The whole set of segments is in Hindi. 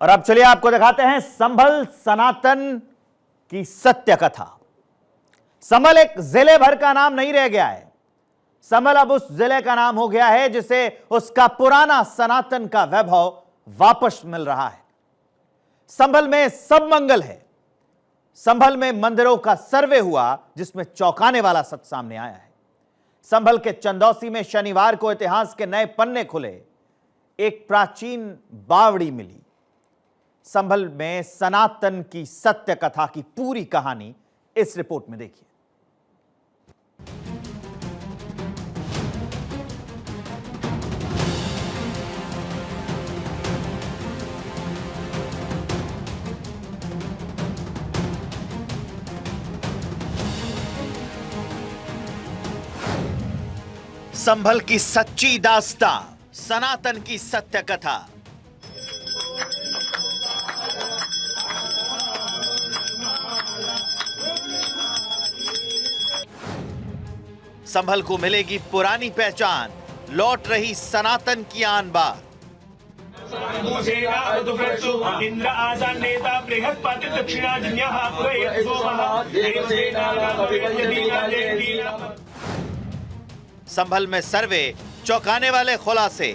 और अब चलिए आपको दिखाते हैं संभल सनातन की सत्य कथा। संभल एक जिले भर का नाम नहीं रह गया है। संभल अब उस जिले का नाम हो गया है जिसे उसका पुराना सनातन का वैभव वापस मिल रहा है। संभल में सब मंगल है। संभल में मंदिरों का सर्वे हुआ जिसमें चौंकाने वाला सच सामने आया है। संभल के चंदौसी में शनिवार को इतिहास के नए पन्ने खुले। एक प्राचीन बावड़ी मिली। संभल में सनातन की सत्य कथा की पूरी कहानी इस रिपोर्ट में देखिए। संभल की सच्ची दास्तां, सनातन की सत्य कथा। संभल को मिलेगी पुरानी पहचान, लौट रही सनातन की आन बार। संभल में सर्वे, चौंकाने वाले खुलासे।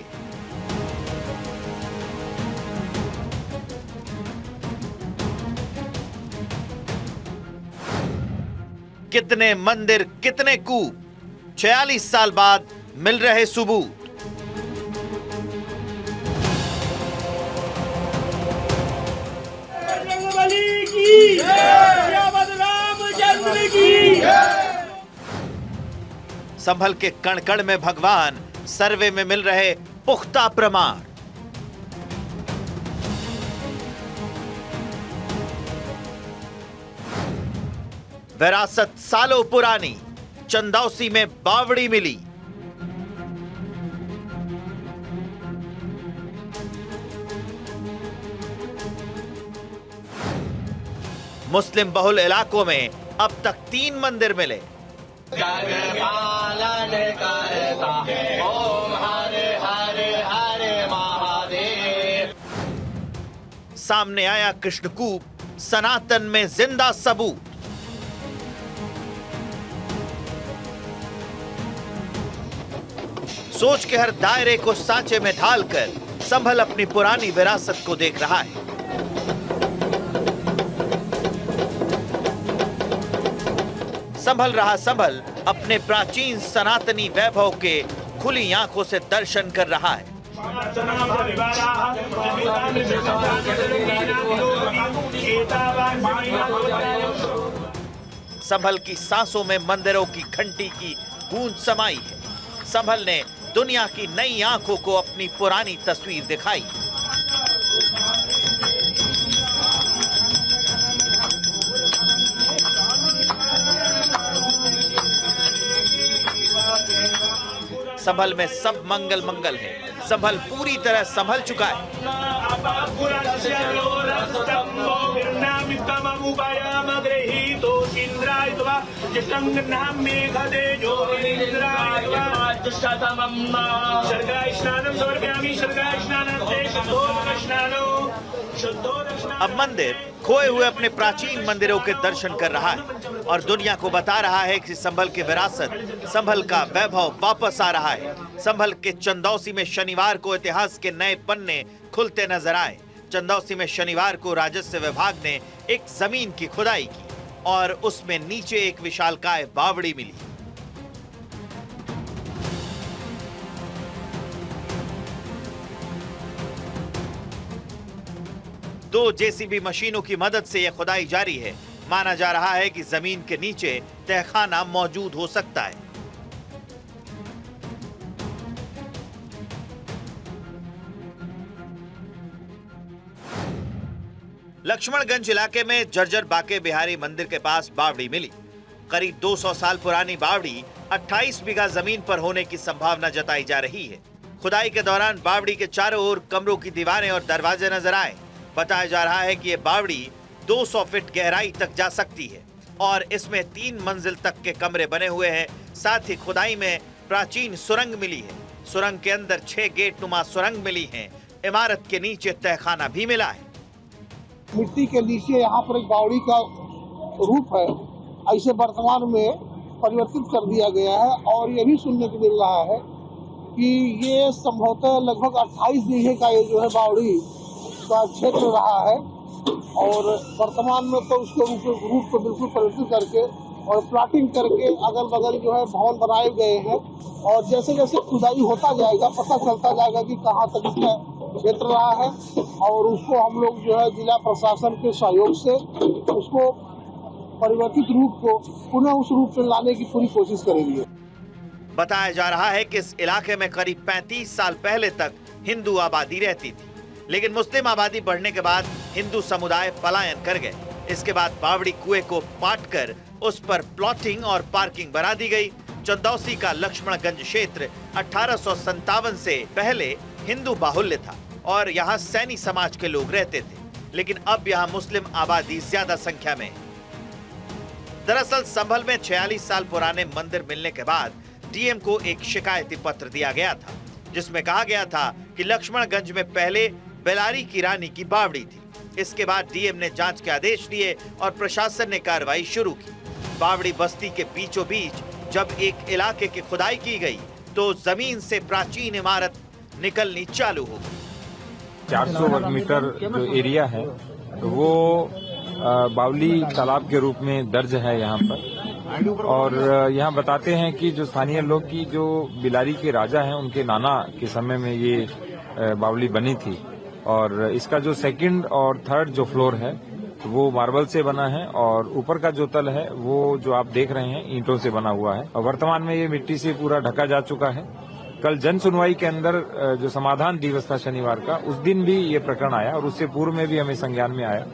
कितने मंदिर, कितने कूप, 46 साल बाद मिल रहे सबूत। संभल के कण कण में भगवान, सर्वे में मिल रहे पुख्ता प्रमाण। विरासत सालों पुरानी, चंदौसी में बावड़ी मिली। मुस्लिम बहुल इलाकों में अब तक 3 मंदिर मिले। सामने आया कृष्णकूप, सनातन में जिंदा सबूत। सोच के हर दायरे को सांचे में ढालकर संभल अपनी पुरानी विरासत को देख रहा है। संभल रहा संभल अपने प्राचीन सनातनी वैभव के खुली आंखों से दर्शन कर रहा है। संभल की सांसों में मंदिरों की घंटी की गूंज समाई है। संभल ने दुनिया की नई आंखों को अपनी पुरानी तस्वीर दिखाई। संभल में सब मंगल मंगल है। संभल पूरी तरह संभल चुका है। अब मंदिर खोए हुए अपने प्राचीन मंदिरों के दर्शन कर रहा है और दुनिया को बता रहा है कि संभल की विरासत, संभल का वैभव वापस आ रहा है। संभल के चंदौसी में शनिवार को इतिहास के नए पन्ने खुलते नजर आए। चंदौसी में शनिवार को राजस्व विभाग ने एक जमीन की खुदाई की और उसमें नीचे एक विशालकाय बावड़ी मिली। दो जेसीबी मशीनों की मदद से यह खुदाई जारी है। माना जा रहा है कि जमीन के नीचे तहखाना मौजूद हो सकता है। लक्ष्मणगंज इलाके में जर्जर बाके बिहारी मंदिर के पास बावड़ी मिली। करीब 200 साल पुरानी बावड़ी 28 बीघा जमीन पर होने की संभावना जताई जा रही है। खुदाई के दौरान बावड़ी के चारों ओर कमरों की दीवारें और दरवाजे नजर आए। बताया जा रहा है कि यह बावड़ी 200 फीट गहराई तक जा सकती है और इसमें 3 मंजिल तक के कमरे बने हुए हैं। साथ ही खुदाई में प्राचीन सुरंग मिली है। सुरंग के अंदर 6 गेट नुमा सुरंग मिली हैं। इमारत के नीचे तहखाना भी मिला है। मिट्टी के नीचे यहाँ पर एक बावड़ी का रूप है, ऐसे वर्तमान में परिवर्तित कर दिया गया है। और ये भी सुनने को मिल रहा है कि ये संभवतः लगभग 28 बीघे का ये जो है बावड़ी का क्षेत्र रहा है, और वर्तमान में तो उसके रूप को बिल्कुल परिवर्तित करके और प्लाटिंग करके अगल बगल जो है भवन बनाए गए हैं। और जैसे जैसे खुदाई होता जाएगा पता चलता जाएगा कि कहाँ तक इसका क्षेत्र रहा है, और उसको हम लोग जो है जिला प्रशासन के सहयोग से उसको परिवर्तित रूप को पुनः उस रूप में लाने की पूरी कोशिश करेंगे। बताया जा रहा है कि इस इलाके में करीब 35 साल पहले तक हिंदू आबादी रहती थी, लेकिन मुस्लिम आबादी बढ़ने के बाद हिंदू समुदाय पलायन कर गए। इसके बाद बावड़ी कुएं को पाटकर उस पर प्लॉटिंग और पार्किंग बना दी गई। चंदौसी का लक्ष्मणगंज क्षेत्र 1857 से पहले हिंदू बाहुल्य था और यहाँ सैनी समाज के लोग रहते थे, लेकिन अब यहाँ मुस्लिम आबादी ज्यादा संख्या में है। दरअसल संभल में 46 साल पुराने मंदिर मिलने के बाद डीएम को एक शिकायती पत्र दिया गया था, जिसमें कहा गया था कि लक्ष्मणगंज में पहले बेलारी की रानी की बावड़ी थी। इसके बाद डीएम ने जांच के आदेश दिए और प्रशासन ने कार्रवाई शुरू की। बावड़ी बस्ती के बीचों बीच जब एक इलाके की खुदाई की गई तो जमीन से प्राचीन इमारत निकलनी चालू हो गई। 400 वर्ग मीटर जो एरिया है वो बावली तालाब के रूप में दर्ज है यहाँ पर। और यहाँ बताते हैं कि जो स्थानीय लोग की जो बिलारी के राजा हैं उनके नाना के समय में ये बावली बनी थी, और इसका जो सेकंड और थर्ड जो फ्लोर है वो मार्बल से बना है, और ऊपर का जो तल है वो जो आप देख रहे हैं ईंटों से बना हुआ है, और वर्तमान में ये मिट्टी से पूरा ढका जा चुका है। कल जन सुनवाई के अंदर जो समाधान दिवस था शनिवार का, उस दिन भी ये प्रकरण आया और उससे पूर्व में भी हमें संज्ञान में आया।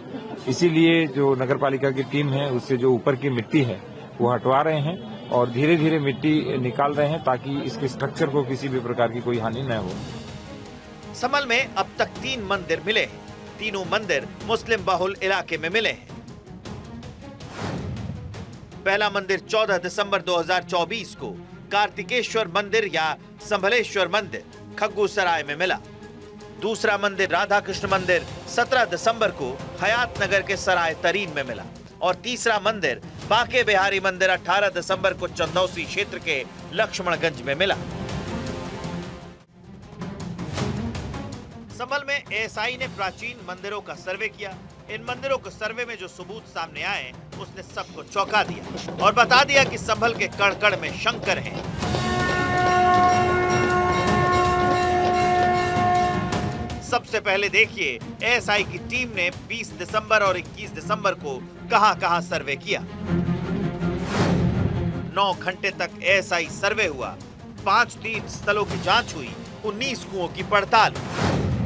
इसीलिए जो नगर पालिका की टीम है उससे जो ऊपर की मिट्टी है वो हटवा रहे हैं और धीरे धीरे मिट्टी निकाल रहे हैं ताकि इसके स्ट्रक्चर को किसी भी प्रकार की कोई हानि न हो। संभल में अब तक 3 मंदिर मिले हैं। तीनों मंदिर मुस्लिम बहुल इलाके में मिले हैं। पहला मंदिर 14 दिसंबर 2024 को कार्तिकेश्वर मंदिर या संभलेश्वर मंदिर खग्गूसराय में मिला। दूसरा मंदिर राधा कृष्ण मंदिर 17 दिसंबर को हयात नगर के सराय तरीन में मिला, और तीसरा मंदिर बाके बिहारी मंदिर 18 दिसंबर को चंदौसी क्षेत्र के लक्ष्मणगंज में मिला। संभल में एएसआई ने प्राचीन मंदिरों का सर्वे किया। इन मंदिरों के सर्वे में जो सबूत सामने आए उसने सबको चौंका दिया और बता दिया कि संभल के कड़-कड़ में शंकर हैं। सबसे पहले देखिए एएसआई की टीम ने 20 दिसंबर और 21 दिसंबर को कहां-कहां सर्वे किया। 9 घंटे तक एएसआई सर्वे हुआ, 5 तीर्थ स्थलों की जांच हुई, 19 कुओं की पड़ताल।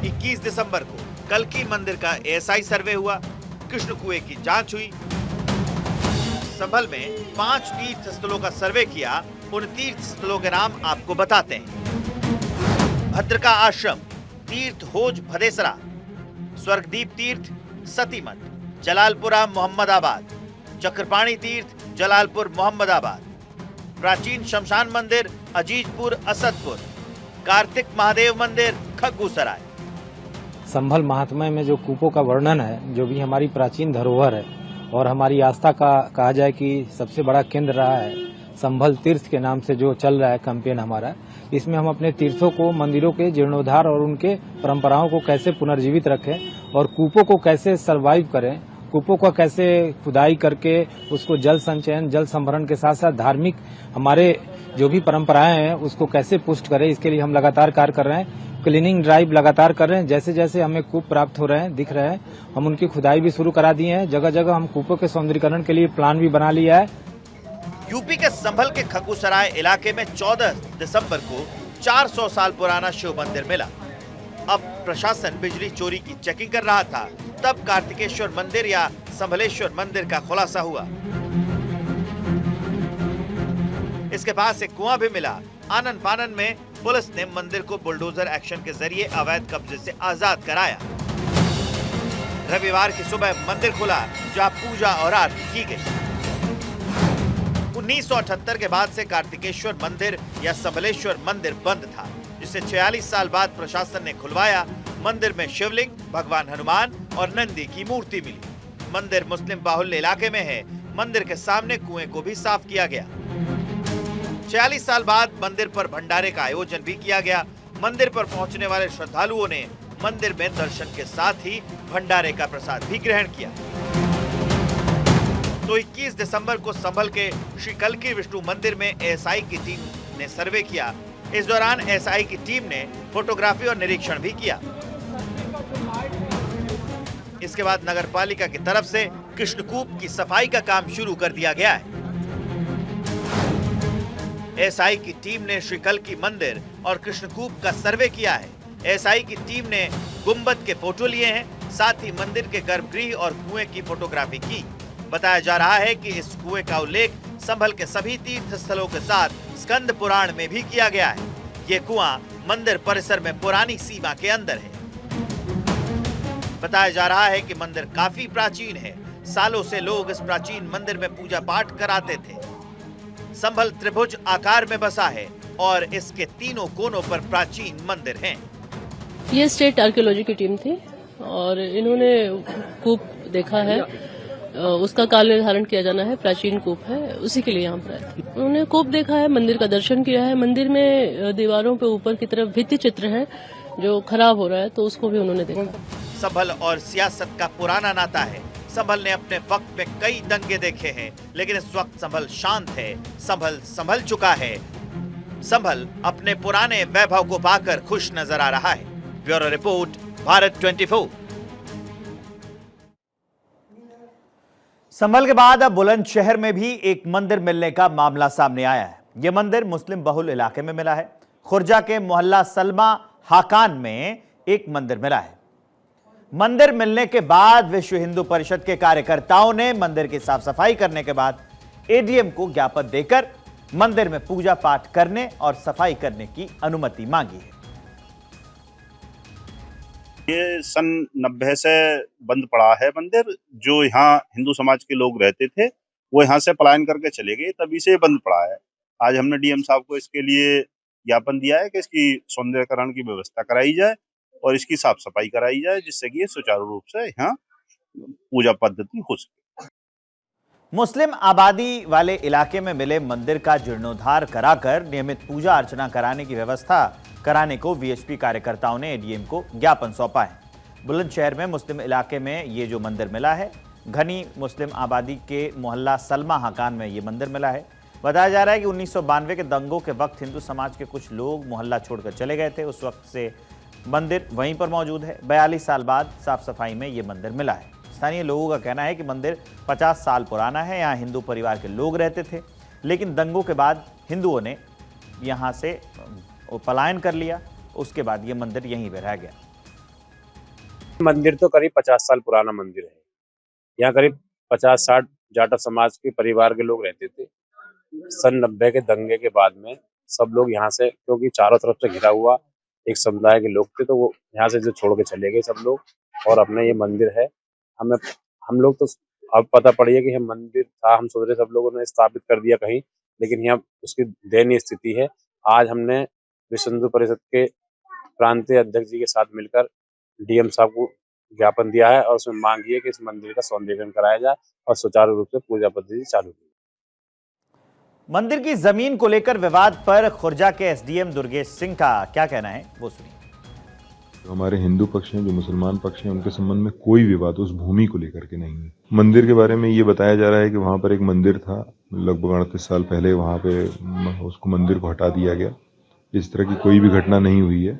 21 दिसंबर को कल्की मंदिर का एएसआई सर्वे हुआ, कृष्ण कुएं की जांच हुई। संभल में 5 तीर्थ स्थलों का सर्वे किया। उन तीर्थ स्थलों के नाम आपको बताते हैं। भद्रका आश्रम, तीर्थ होज भदेसरा, स्वर्गदीप तीर्थ सतीमठ, जलालपुरा मोहम्मदाबाद, चक्रपाणी तीर्थ जलालपुर मोहम्मदाबाद, प्राचीन शमशान मंदिर अजीजपुर असदपुर, कार्तिक महादेव मंदिर खग्गूसराय। संभल महात्म्य में जो कूपों का वर्णन है, जो भी हमारी प्राचीन धरोहर है और हमारी आस्था का कहा जाए कि सबसे बड़ा केंद्र रहा है, संभल तीर्थ के नाम से जो चल रहा है कैंपेन हमारा, इसमें हम अपने तीर्थों को, मंदिरों के जीर्णोद्धार और उनके परंपराओं को कैसे पुनर्जीवित रखें और कूपों को कैसे सर्वाइव करें, कूपों का कैसे खुदाई करके उसको जल संचयन, जल संभरण के साथ साथ धार्मिक हमारे जो भी परंपराएं हैं उसको कैसे पुष्ट करें, इसके लिए हम लगातार कार्य कर रहे हैं। क्लीनिंग ड्राइव लगातार कर रहे हैं। जैसे जैसे हमें कूप प्राप्त हो रहे हैं, दिख रहे हैं, हम उनकी खुदाई भी शुरू करा दिए हैं। जगह जगह हम कूपों के सौंदर्यीकरण के लिए प्लान भी बना लिया है। यूपी के संभल के खग्गूसराय इलाके में 14 दिसंबर को 400 साल पुराना शिव मंदिर मिला। अब प्रशासन बिजली चोरी की चेकिंग कर रहा था, तब कार्तिकेश्वर मंदिर या संभलेश्वर मंदिर का खुलासा हुआ। इसके पास एक कुआं भी मिला। आनन फानन में पुलिस ने मंदिर को बुलडोजर एक्शन के जरिए अवैध कब्जे से आजाद कराया। रविवार की सुबह मंदिर खुला, जहां पूजा और आरती की गई। 1978 के बाद से कार्तिकेश्वर मंदिर या संभलेश्वर मंदिर बंद था, जिसे 46 साल बाद प्रशासन ने खुलवाया। मंदिर में शिवलिंग, भगवान हनुमान और नंदी की मूर्ति मिली। मंदिर मुस्लिम बाहुल्य इलाके में है। मंदिर के सामने कुएं को भी साफ किया गया। 46 साल बाद मंदिर पर भंडारे का आयोजन भी किया गया। मंदिर पर पहुंचने वाले श्रद्धालुओं ने मंदिर में दर्शन के साथ ही भंडारे का प्रसाद भी ग्रहण किया। तो 21 दिसंबर को संभल के श्री कल्की विष्णु मंदिर में एएसआई की टीम ने सर्वे किया। इस दौरान एएसआई की टीम ने फोटोग्राफी और निरीक्षण भी किया। इसके बाद नगर पालिका की तरफ से कृष्णकूप की सफाई का काम शुरू कर दिया गया है। एएसआई की टीम ने श्री कल्की मंदिर और कृष्णकूप का सर्वे किया है। एएसआई की टीम ने गुंबद के फोटो लिए हैं, साथ ही मंदिर के गर्भगृह और कुएं की फोटोग्राफी की। बताया जा रहा है कि इस कुएं का उल्लेख संभल के सभी तीर्थ स्थलों के साथ स्कंद पुराण में भी किया गया है। ये कुआं मंदिर परिसर में पुरानी सीमा के अंदर है। बताया जा रहा है कि मंदिर काफी प्राचीन है। सालों से लोग इस प्राचीन मंदिर में पूजा पाठ कराते थे। संभल त्रिभुज आकार में बसा है और इसके तीनों कोनों पर प्राचीन मंदिर हैं। ये स्टेट आर्कियोलॉजी की टीम थी और इन्होंने कूप देखा है, उसका काल निर्धारण किया जाना है। प्राचीन कूप है, उसी के लिए यहाँ पर आए। उन्होंने कूप देखा है, मंदिर का दर्शन किया है। मंदिर में दीवारों पे ऊपर की तरफ भित्ति चित्र है जो खराब हो रहा है, तो उसको भी उन्होंने देखा। संभल और सियासत का पुराना नाता है। संभल ने अपने वक्त में कई दंगे देखे हैं, लेकिन इस वक्त संभल शांत है। संभल चुका है। संभल अपने पुराने वैभव को पाकर खुश नजर आ रहा है। Bureau report, Bharat 24। संभल के बाद अब बुलंदशहर में भी एक मंदिर मिलने का मामला सामने आया है। यह मंदिर मुस्लिम बहुल इलाके में मिला है। खुर्जा के मोहल्ला सलमा हाकान में एक मंदिर मिला है। मंदिर मिलने के बाद विश्व हिंदू परिषद के कार्यकर्ताओं ने मंदिर की साफ सफाई करने के बाद एडीएम को ज्ञापन देकर मंदिर में पूजा पाठ करने और सफाई करने की अनुमति मांगी है। ये सन 90 से बंद पड़ा है मंदिर। जो यहाँ हिंदू समाज के लोग रहते थे वो यहाँ से पलायन करके चले गए, तभी से बंद पड़ा है। आज हमने डीएम साहब को इसके लिए ज्ञापन दिया है कि इसकी सौंदर्यकरण की व्यवस्था कराई जाए और इसकी साफ सफाई कराई जाए, जिससे कि ये सुचारू रूप से यहाँ पूजा पद्धति हो सके। मुस्लिम आबादी वाले इलाके में मिले मंदिर का जीर्णोद्धार कराकर नियमित पूजा अर्चना कराने की व्यवस्था कराने को वीएचपी कार्यकर्ताओं ने एडीएम को ज्ञापन सौंपा है। बुलंदशहर में मुस्लिम इलाके में ये जो मंदिर मिला है, घनी मुस्लिम आबादी के मोहल्ला सलमा हाकान में ये मंदिर मिला है। बताया जा रहा है कि 1992 के दंगों के वक्त हिंदू समाज के कुछ लोग मोहल्ला छोड़कर चले गए थे। उस वक्त से मंदिर वहीं पर मौजूद है। 42 साल बाद साफ सफाई में ये मंदिर मिला है। स्थानीय लोगों का कहना है कि मंदिर 50 साल पुराना है। यहाँ हिंदू परिवार के लोग रहते थे, लेकिन दंगों के बाद हिंदुओं ने यहाँ से पलायन कर लिया। उसके बाद ये मंदिर यहीं पे रह गया। मंदिर तो करीब 50 साल पुराना मंदिर है। यहाँ करीब 50-60 जाटा समाज के परिवार के लोग रहते थे। सन 90 के दंगे के बाद में सब लोग यहाँ से, क्योंकि चारों तरफ से घिरा हुआ एक समुदाय के लोग थे, तो वो यहाँ से जो छोड़ के चले गए सब लोग। और अपना ये मंदिर है, हम लोग तो अब पता पड़ी है कि यह मंदिर था, हम सोच रहे सब लोगों ने स्थापित कर दिया कहीं, लेकिन यहाँ उसकी दयनीय स्थिति है। आज हमने विश्व हिंदू परिषद के प्रांतीय अध्यक्ष जी के साथ मिलकर डीएम साहब को ज्ञापन दिया है और उसमें मांग की है कि इस मंदिर का सौंदर्यीकरण कराया जाए और सुचारू रूप से पूजा पद्धति चालू की। मंदिर की जमीन को लेकर विवाद पर खुर्जा के एसडीएम दुर्गेश सिंह का क्या कहना है, वो सुनिए। जो हमारे हिंदू पक्ष हैं, जो मुसलमान पक्ष हैं, उनके संबंध में कोई विवाद उस भूमि को लेकर के नहीं है। मंदिर के बारे में ये बताया जा रहा है कि वहां पर एक मंदिर था, लगभग 38 साल पहले वहां पे उसको मंदिर को हटा दिया गया। इस तरह की कोई भी घटना नहीं हुई है।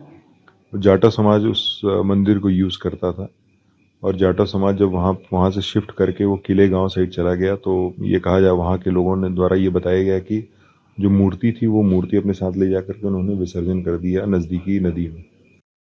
जाटा समाज उस मंदिर को यूज करता था और जाटा समाज जब वहां से शिफ्ट करके वो किले गांव साइड चला गया, तो ये कहा जाए वहां के लोगों ने द्वारा ये बताया गया कि जो मूर्ति थी वो मूर्ति अपने साथ ले जाकर के उन्होंने विसर्जन कर दिया नजदीकी नदी में।